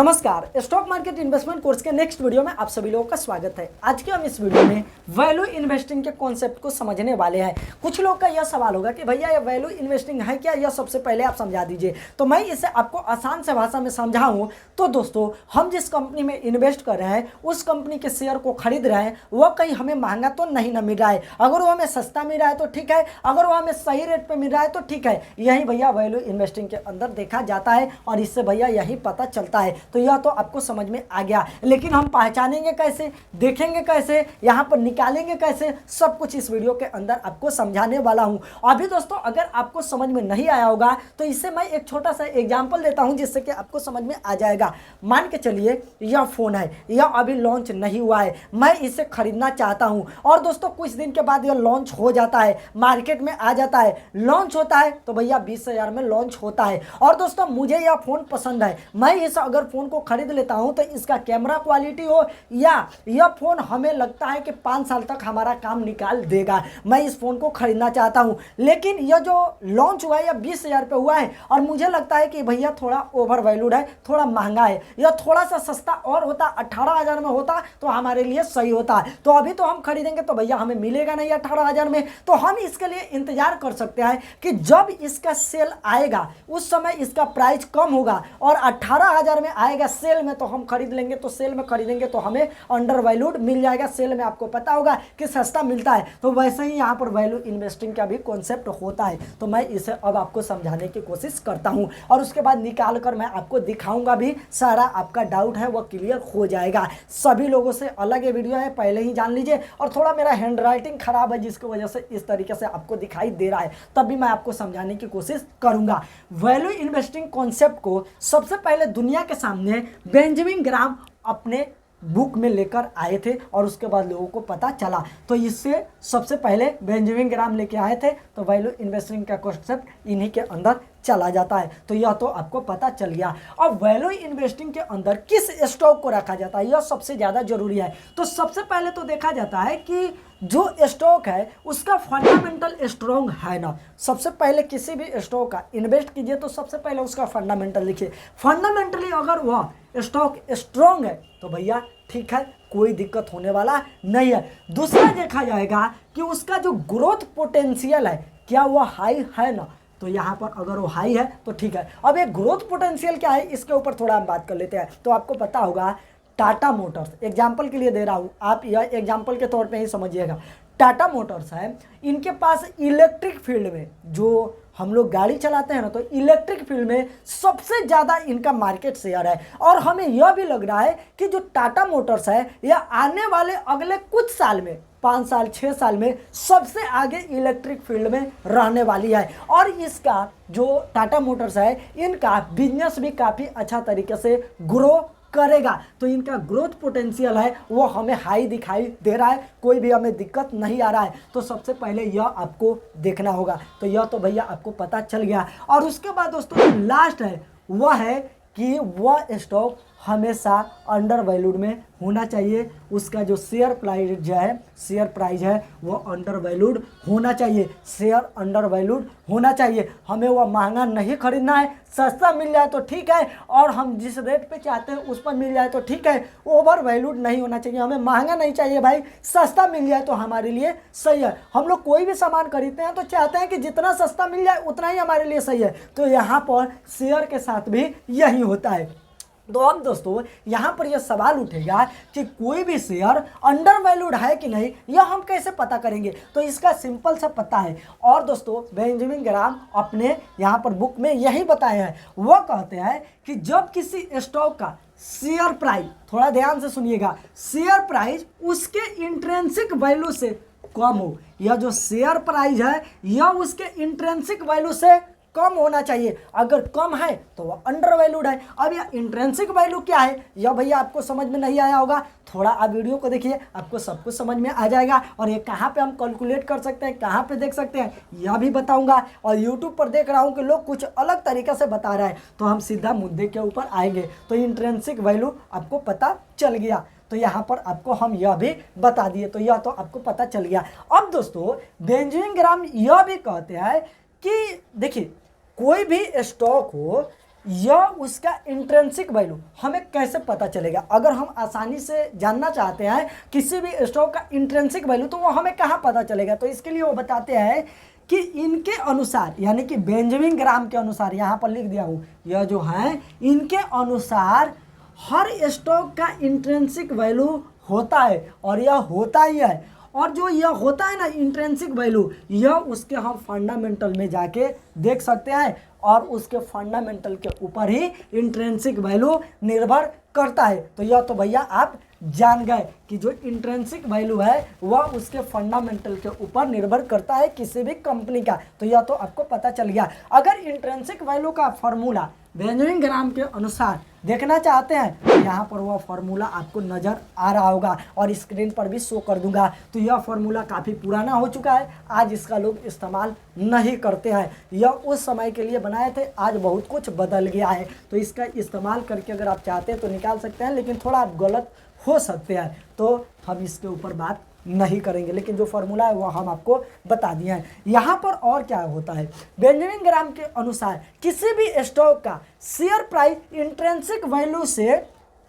नमस्कार, stock market investment course के next video में आप सभी लोगों का स्वागत है। आज के हम इस वीडियो में वैल्यू इन्वेस्टिंग के कॉन्सेप्ट को समझने वाले हैं। कुछ लोग का यह सवाल होगा कि भैया ये वैल्यू इन्वेस्टिंग है क्या, यह सबसे पहले आप समझा दीजिए। तो मैं इसे आपको आसान से भाषा में समझाऊं तो दोस्तों, हम जिस कंपनी में इन्वेस्ट कर रहे हैं उस कंपनी के शेयर को खरीद रहे हैं, वह कहीं हमें महंगा तो नहीं न मिल रहा है। अगर वो हमें सस्ता मिल रहा है तो ठीक है, अगर वो हमें सही रेट पर मिल रहा है तो ठीक है। यही भैया वैल्यू इन्वेस्टिंग के अंदर देखा जाता है और इससे भैया यही पता चलता है। तो यह तो आपको समझ में आ गया, लेकिन हम पहचानेंगे कैसे, देखेंगे कैसे, यहाँ पर निकालेंगे कैसे, सब कुछ इस वीडियो के अंदर आपको समझाने वाला हूँ। अभी दोस्तों अगर आपको समझ में नहीं आया होगा तो इससे मैं एक छोटा सा एग्जांपल देता हूँ जिससे कि आपको समझ में आ जाएगा। मान के चलिए यह फ़ोन है, यह अभी लॉन्च नहीं हुआ है, मैं इसे खरीदना चाहता हूँ और दोस्तों कुछ दिन के बाद यह लॉन्च हो जाता है, मार्केट में आ जाता है। लॉन्च होता है तो भैया 20,000 में लॉन्च होता है और दोस्तों मुझे यह फ़ोन पसंद है। मैं इस अगर फ़ोन को खरीद लेता हूं तो इसका कैमरा क्वालिटी हो या यह फोन हमें लगता है कि 5 साल तक हमारा काम निकाल देगा, मैं इस फोन को खरीदना चाहता हूं। लेकिन यह जो लॉन्च हुआ है यह 20,000 पे हुआ है और मुझे लगता है कि भैया थोड़ा ओवर वैल्यूड है, थोड़ा महंगा है। यह थोड़ा सा सस्ता और होता, 18,000 में होता तो हमारे लिए सही होता। तो अभी तो हम खरीदेंगे तो भैया हमें मिलेगा नहीं 18,000 में, तो हम इसके लिए इंतजार कर सकते हैं कि जब इसका सेल आएगा उस समय इसका प्राइस कम होगा और 18,000 में आएगा सेल में, तो हम खरीद लेंगे। तो सेल में खरीदेंगे तो हमें अंडर वैल्यूड मिल जाएगा। सेल में आपको पता होगा कि सस्ता मिलता है, तो वैसे ही यहाँ पर वैल्यू इन्वेस्टिंग का भी कॉन्सेप्ट होता है। तो मैं इसे अब आपको समझाने की कोशिश करता हूँ और उसके बाद निकाल कर मैं आपको दिखाऊंगा भी, सारा आपका डाउट है वो क्लियर हो जाएगा। सभी लोगों से अलग ये वीडियो है, पहले ही जान लीजिए। और थोड़ा मेरा हैंड राइटिंग खराब है जिसकी वजह से इस तरीके से आपको दिखाई दे रहा है, तब भी मैं आपको समझाने की कोशिश करूंगा। वैल्यू इन्वेस्टिंग कॉन्सेप्ट को सबसे पहले दुनिया के सामने बेंजामिन ग्राम अपने बुक में लेकर आए थे और उसके बाद लोगों को पता चला। तो इससे सबसे पहले बेंजामिन ग्राम लेके आए थे, तो वैल्यू इन्वेस्टिंग का कॉन्सेप्ट इन्हीं के अंदर चला जाता है। तो यह तो आपको पता चल गया। अब वैल्यू इन्वेस्टिंग के अंदर किस स्टॉक को रखा जाता है, यह सबसे ज़्यादा जरूरी है। तो सबसे पहले तो देखा जाता है कि जो स्टॉक है उसका फंडामेंटल स्ट्रॉन्ग है ना। सबसे पहले किसी भी स्टॉक का इन्वेस्ट कीजिए तो सबसे पहले उसका फंडामेंटल लिखिए। फंडामेंटली अगर वह स्टॉक स्ट्रॉन्ग है तो भैया ठीक है, कोई दिक्कत होने वाला नहीं है। दूसरा देखा जाएगा कि उसका जो ग्रोथ पोटेंशियल है क्या वह हाई है ना। तो यहाँ पर अगर वो हाई है तो ठीक है। अब एक ग्रोथ पोटेंशियल क्या है इसके ऊपर थोड़ा हम बात कर लेते हैं। तो आपको पता होगा टाटा मोटर्स, एग्जाम्पल के लिए दे रहा हूँ, आप यह एग्जाम्पल के तौर पे ही समझिएगा। टाटा मोटर्स है, इनके पास इलेक्ट्रिक फील्ड में जो हम लोग गाड़ी चलाते हैं ना, तो इलेक्ट्रिक फील्ड में सबसे ज़्यादा इनका मार्केट शेयर है। और हमें यह भी लग रहा है कि जो टाटा मोटर्स है यह आने वाले अगले कुछ साल में, 5 साल 6 साल में सबसे आगे इलेक्ट्रिक फील्ड में रहने वाली है। और इसका जो टाटा मोटर्स है इनका बिजनेस भी काफ़ी अच्छा तरीके से ग्रो करेगा। तो इनका ग्रोथ पोटेंशियल है वो हमें हाई दिखाई दे रहा है, कोई भी हमें दिक्कत नहीं आ रहा है। तो सबसे पहले यह आपको देखना होगा। तो यह तो भैया आपको पता चल गया। और उसके बाद दोस्तों लास्ट है वह है कि वह स्टॉक हमेशा अंडर वैल्यूड में होना चाहिए। उसका जो शेयर प्राइस है वो अंडर वैल्यूड होना चाहिए। शेयर अंडर वैल्यूड होना चाहिए। हमें वह महंगा नहीं खरीदना है, सस्ता मिल जाए तो ठीक है और हम जिस रेट पे चाहते हैं उस पर मिल जाए तो ठीक है। ओवर वैल्यूड नहीं होना चाहिए, हमें महंगा नहीं चाहिए भाई, सस्ता मिल जाए तो हमारे लिए सही है। हम लोग कोई भी सामान खरीदते हैं तो चाहते हैं कि जितना सस्ता मिल जाए उतना ही हमारे लिए सही है। तो यहाँ पर शेयर के साथ भी यही होता है। तो अब दोस्तों यहाँ पर यह सवाल उठेगा कि कोई भी शेयर अंडर वैल्यूड है कि नहीं, यह हम कैसे पता करेंगे। तो इसका सिंपल सा पता है। और दोस्तों बेंजामिन ग्राम अपने यहाँ पर बुक में यही बताए हैं। वह कहते हैं कि जब किसी स्टॉक का शेयर प्राइस, थोड़ा ध्यान से सुनिएगा, शेयर प्राइस उसके इंट्रिंसिक वैल्यू से कम हो, यह जो शेयर प्राइस है यह उसके इंट्रिंसिक वैल्यू से कम होना चाहिए। अगर कम है तो वह अंडर वैल्यूड है। अब यह इंट्रिंसिक वैल्यू क्या है यह भैया आपको समझ में नहीं आया होगा, थोड़ा आप वीडियो को देखिए, आपको सब कुछ समझ में आ जाएगा। और ये कहाँ पे हम कैलकुलेट कर सकते हैं, कहाँ पे देख सकते हैं, यह भी बताऊंगा। और यूट्यूब पर देख रहा हूँ कि लोग कुछ अलग तरीके से बता रहे हैं, तो हम सीधा मुद्दे के ऊपर आएंगे। तो इंट्रिंसिक वैल्यू आपको पता चल गया, तो यहाँ पर आपको हम यह भी बता दिए, तो यह तो आपको पता चल गया। अब दोस्तों बेंजामिन ग्राम यह भी कहते हैं कि देखिए कोई भी स्टॉक हो या उसका इंट्रिंसिक वैल्यू हमें कैसे पता चलेगा? अगर हम आसानी से जानना चाहते हैं किसी भी स्टॉक का इंट्रिंसिक वैल्यू, तो वो हमें कहाँ पता चलेगा? तो इसके लिए वो बताते हैं कि इनके अनुसार, यानी कि बेंजामिन ग्राम के अनुसार, यहाँ पर लिख दिया हूँ, यह जो है इनके अनुसार हर स्टॉक का इंट्रिंसिक वैल्यू होता है, और यह होता ही है। और जो यह होता है ना इंट्रिंसिक वैल्यू, यह उसके हम फंडामेंटल में जाके देख सकते हैं, और उसके फंडामेंटल के ऊपर ही इंट्रिंसिक वैल्यू निर्भर करता है। तो यह तो भैया आप जान गए कि जो इंट्रिंसिक वैल्यू है वह उसके फंडामेंटल के ऊपर निर्भर करता है किसी भी कंपनी का। तो यह तो आपको पता चल गया। अगर इंट्रिंसिक वैल्यू का फॉर्मूला बेंजामिन ग्राम के अनुसार देखना चाहते हैं तो यहाँ पर वह फार्मूला आपको नज़र आ रहा होगा, और स्क्रीन पर भी शो कर दूंगा। तो यह फार्मूला काफ़ी पुराना हो चुका है, आज इसका लोग इस्तेमाल नहीं करते हैं। यह उस समय के लिए बनाए थे, आज बहुत कुछ बदल गया है। तो इसका इस्तेमाल करके अगर आप चाहते हैं तो निकाल सकते हैं, लेकिन थोड़ा आप गलत हो सकते हैं, तो हम इसके ऊपर बात नहीं करेंगे। लेकिन जो फार्मूला है वो हम आपको बता दिए हैं। यहाँ पर और क्या होता है, बेंजामिन ग्राम के अनुसार किसी भी स्टॉक का शेयर प्राइस इंट्रिंसिक वैल्यू से,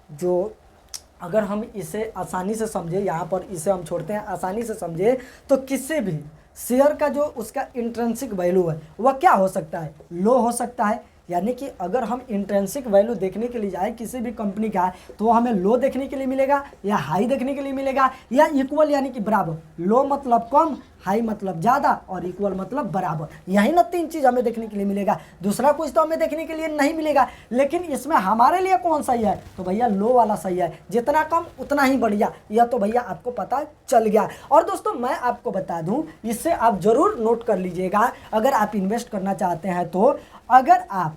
जो अगर हम इसे आसानी से समझे, यहाँ पर इसे हम छोड़ते हैं, आसानी से समझे तो किसी भी शेयर का जो उसका इंट्रिंसिक वैल्यू है वह क्या हो सकता है? लो हो सकता है। यानी कि अगर हम इंट्रिंसिक वैल्यू देखने के लिए जाए किसी भी कंपनी का, तो हमें लो देखने के लिए मिलेगा, या हाई देखने के लिए मिलेगा, या इक्वल यानी कि बराबर। लो मतलब कम, हाई मतलब ज़्यादा, और इक्वल मतलब बराबर। यही ना तीन चीज़ हमें देखने के लिए मिलेगा, दूसरा कुछ तो हमें देखने के लिए नहीं मिलेगा। लेकिन इसमें हमारे लिए कौन सही है? तो भैया लो वाला सही है, जितना कम उतना ही बढ़िया। यह तो भैया आपको पता चल गया। और दोस्तों मैं आपको बता दूं, इससे आप ज़रूर नोट कर लीजिएगा, अगर आप इन्वेस्ट करना चाहते हैं तो, अगर आप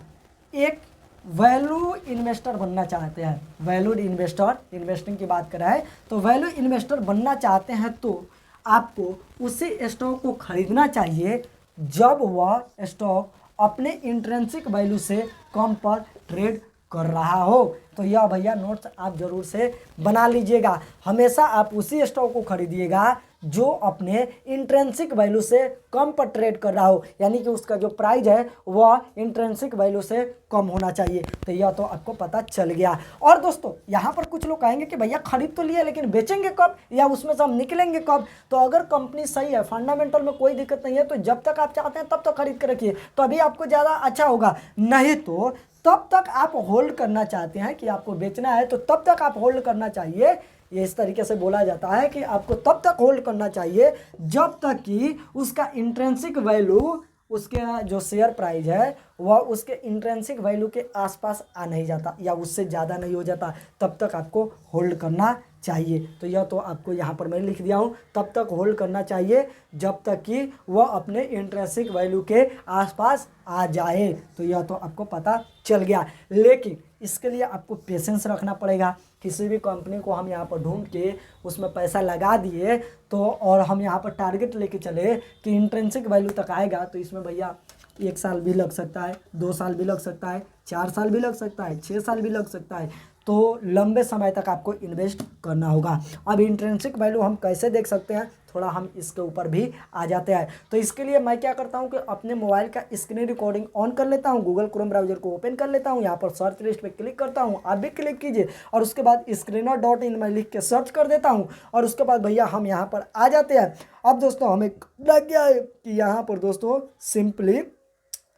एक वैल्यू इन्वेस्टर बनना चाहते हैं, वैल्यूड इन्वेस्टर, इन्वेस्टिंग की बात कर रहा है, तो वैल्यू इन्वेस्टर बनना चाहते हैं तो आपको उसी स्टॉक को खरीदना चाहिए जब वह स्टॉक अपने इंट्रिंसिक वैल्यू से कम पर ट्रेड कर रहा हो। तो यह भैया नोट्स आप जरूर से बना लीजिएगा। हमेशा आप उसी स्टॉक को खरीदिएगा जो अपने इंट्रिंसिक वैल्यू से कम पर ट्रेड कर रहा हो, यानी कि उसका जो प्राइस है वह इंट्रिंसिक वैल्यू से कम होना चाहिए। तो यह तो आपको पता चल गया। और दोस्तों यहाँ पर कुछ लोग कहेंगे कि भैया खरीद तो लिया, लेकिन बेचेंगे कब, या उसमें से हम निकलेंगे कब? तो अगर कंपनी सही है, फंडामेंटल में कोई दिक्कत नहीं है, तो जब तक आप चाहते हैं तब तक खरीद कर रखिए, तो अभी आपको ज़्यादा अच्छा होगा। नहीं तो तब तक आप होल्ड करना चाहते हैं कि आपको बेचना है, तो तब तक आप होल्ड करना चाहिए। ये इस तरीके से बोला जाता है कि आपको तब तक होल्ड करना चाहिए जब तक कि उसका इंट्रिंसिक वैल्यू, उसके जो शेयर प्राइस है वह उसके इंट्रिंसिक वैल्यू के आसपास आ नहीं जाता, या उससे ज़्यादा नहीं हो जाता, तब तक आपको होल्ड करना चाहिए। तो यह तो आपको यहाँ पर मैं लिख दिया हूँ, तब तक होल्ड करना चाहिए जब तक कि वह अपने इंट्रिंसिक वैल्यू के आसपास आ जाए। तो यह तो आपको पता चल गया। लेकिन इसके लिए आपको पेशेंस रखना पड़ेगा। किसी भी कंपनी को हम यहाँ पर ढूंढ के उसमें पैसा लगा दिए तो, और हम यहाँ पर टारगेट लेके चले कि इंट्रिंसिक वैल्यू तक आएगा, तो इसमें भैया 1 साल भी लग सकता है, 2 साल भी लग सकता है, 4 साल भी लग सकता है, 6 साल भी लग सकता है। तो लंबे समय तक आपको इन्वेस्ट करना होगा। अब इंट्रिंसिक वैल्यू हम कैसे देख सकते हैं, थोड़ा हम इसके ऊपर भी आ जाते हैं। तो इसके लिए मैं क्या करता हूं कि अपने मोबाइल का स्क्रीन रिकॉर्डिंग ऑन कर लेता हूं, गूगल क्रोम ब्राउजर को ओपन कर लेता हूं, यहाँ पर सर्च लिस्ट पे क्लिक करता हूं, आप भी क्लिक कीजिए, और उसके बाद screener.in में लिख के सर्च कर देता हूं, और उसके बाद भैया हम यहाँ पर आ जाते हैं। अब दोस्तों हमें लग गया है कि यहाँ पर दोस्तों सिंपली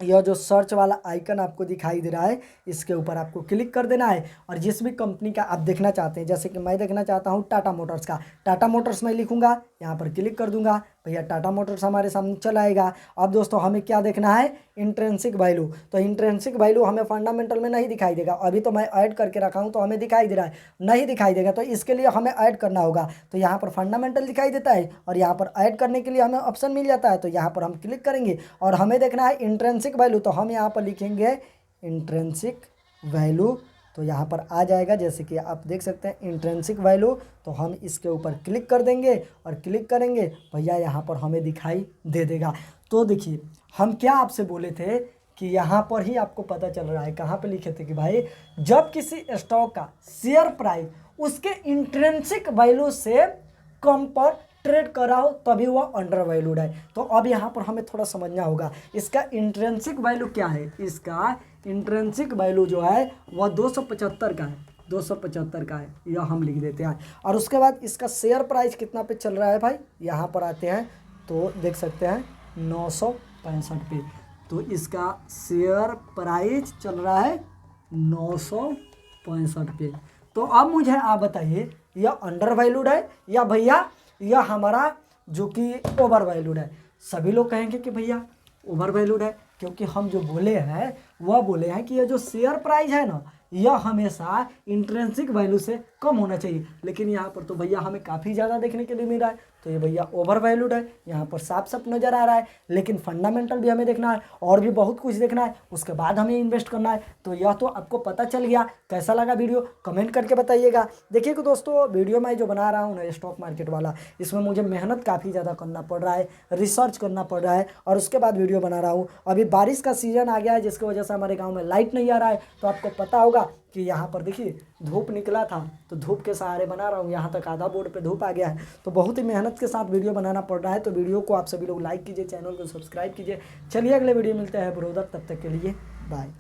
यह जो सर्च वाला आइकन आपको दिखाई दे रहा है, इसके ऊपर आपको क्लिक कर देना है, और जिस भी कंपनी का आप देखना चाहते हैं, जैसे कि मैं देखना चाहता हूं टाटा मोटर्स का, टाटा मोटर्स मैं लिखूंगा, यहाँ पर क्लिक कर दूंगा, भैया टाटा मोटर्स हमारे सामने चल आएगा। अब दोस्तों हमें क्या देखना है, इंट्रिंसिक वैल्यू। तो इंट्रिंसिक वैल्यू हमें फंडामेंटल में नहीं दिखाई देगा, अभी तो मैं ऐड करके रखा हूँ तो हमें दिखाई दे रहा है, नहीं दिखाई देगा, तो इसके लिए हमें ऐड करना होगा। तो यहाँ पर फंडामेंटल दिखाई देता है, और यहाँ पर ऐड करने के लिए हमें ऑप्शन मिल जाता है, तो यहाँ पर हम क्लिक करेंगे, और हमें देखना है इंट्रिंसिक वैल्यू, तो हम यहाँ पर लिखेंगे इंट्रिंसिक वैल्यू, तो यहाँ पर आ जाएगा, जैसे कि आप देख सकते हैं इंट्रिंसिक वैल्यू। तो हम इसके ऊपर क्लिक कर देंगे, और क्लिक करेंगे भैया यहाँ पर हमें दिखाई दे देगा। तो देखिए हम क्या आपसे बोले थे कि यहाँ पर ही आपको पता चल रहा है, कहाँ पे लिखे थे कि भाई जब किसी स्टॉक का शेयर प्राइस उसके इंट्रिंसिक वैल्यू से कम पर ट्रेड कर रहा हो तभी वह अंडर वैल्यूड है। तो अब यहाँ पर हमें थोड़ा समझना होगा, इसका इंट्रिंसिक वैल्यू क्या है, इसका इंट्रेंसिक वैल्यू जो है वह 275 का है, 275 का है, यह हम लिख देते हैं। और उसके बाद इसका शेयर प्राइस कितना पे चल रहा है भाई, यहाँ पर आते हैं तो देख सकते हैं 965 पे। तो इसका शेयर प्राइस चल रहा है 965 पे। तो अब मुझे आप बताइए यह अंडर वैल्यूड है या भैया यह हमारा जो कि ओवर वैल्यूड है। सभी लोग कहेंगे कि भैया ओवर वैल्यूड है, क्योंकि हम जो बोले हैं वह बोले हैं कि यह जो शेयर प्राइस है ना यह हमेशा इंट्रिंसिक वैल्यू से कम होना चाहिए। लेकिन यहाँ पर तो भैया हमें काफ़ी ज़्यादा देखने के लिए मिल रहा है, तो ये भैया ओवर वैल्यूड है, यहाँ पर साफ साफ नज़र आ रहा है। लेकिन फंडामेंटल भी हमें देखना है और भी बहुत कुछ देखना है, उसके बाद हमें इन्वेस्ट करना है। तो यह तो आपको पता चल गया। कैसा लगा वीडियो कमेंट करके बताइएगा। देखिए कि दोस्तों वीडियो मैं जो बना रहा हूँ ना स्टॉक मार्केट वाला, इसमें मुझे मेहनत काफ़ी ज़्यादा करना पड़ रहा है, रिसर्च करना पड़ रहा है और उसके बाद वीडियो बना रहा हूँ। अभी बारिश का सीज़न आ गया है जिसकी वजह से हमारे गाँव में लाइट नहीं आ रहा है। तो आपको पता होगा कि यहाँ पर देखिए धूप निकला था तो धूप के सहारे बना रहा हूँ, यहाँ तक आधा बोर्ड पे धूप आ गया है। तो बहुत ही मेहनत के साथ वीडियो बनाना पड़ रहा है। तो वीडियो को आप सभी लोग लाइक कीजिए, चैनल को सब्सक्राइब कीजिए। चलिए अगले वीडियो मिलते हैं ब्रदर, तब तक के लिए बाय।